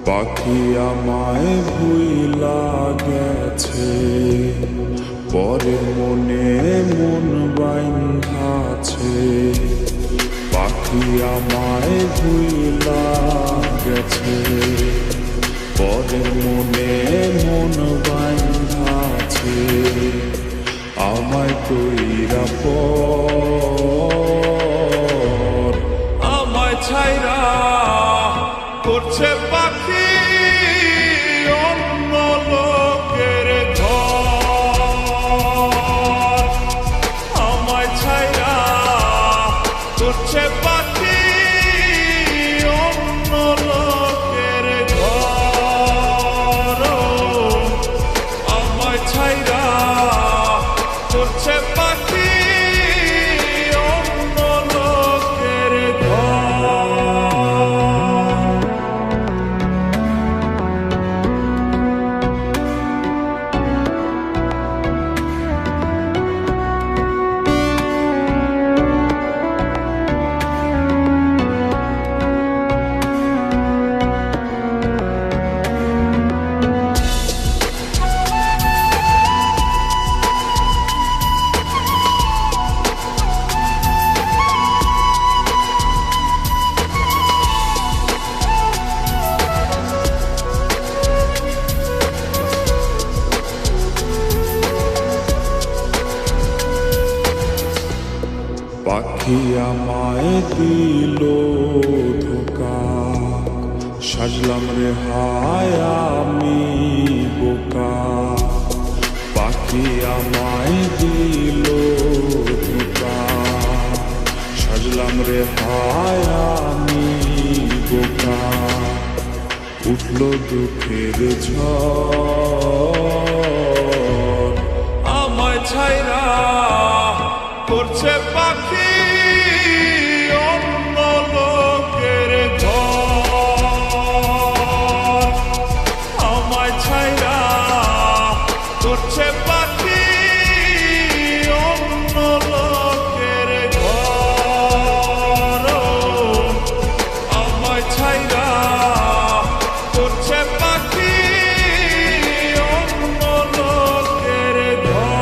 পাখি আমায় ভুইলা গেছে, পরের মনে মন বাইন্ধাছে। পাখি আমায় ভুইলা গেছে, পরের মনে মন বাইন্ধাছে। আমায় কইরা পর আমায় ছাইরা করছে পাখি অন্য লোকের ঘর। আমায় ছাইরা করছে পাখি অন্য লোকের ঘর। আমায় ছাইরা করছে পাখি অন্য লোকের ঘর। পাখি আমায় দিল ধোকা, সাজলাম রে হায় আমি বোকা। পাখি আমায় দিল ধোকা, সাজলাম রে হায় আমি বোকা। উঠল দুঃখের ঝড়, আমায় ছাইরা করছে পাখি অন্য লোকের ঘর। আমায় ছাইরা করছে পাখি অন্য লোকের ঘর। আমায় ছাইরা করছে পাখি অন্য লোকের ঘর।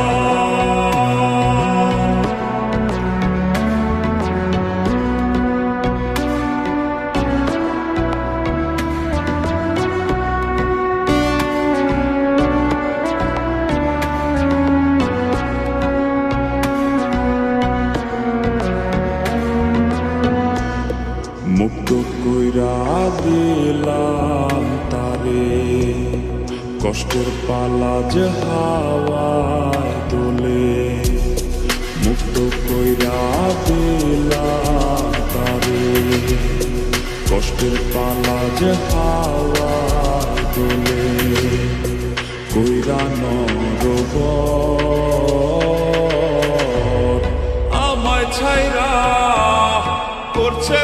মুক্ত কইরা দিলাম তারে, কষ্টের পালা যে হাওয়ায় দোলে। মুক্ত কইরা দিলাম তারে, কষ্টের পালা যে হাওয়ায় দোলে। কইরা নরবর আমায় ছাইরা করছে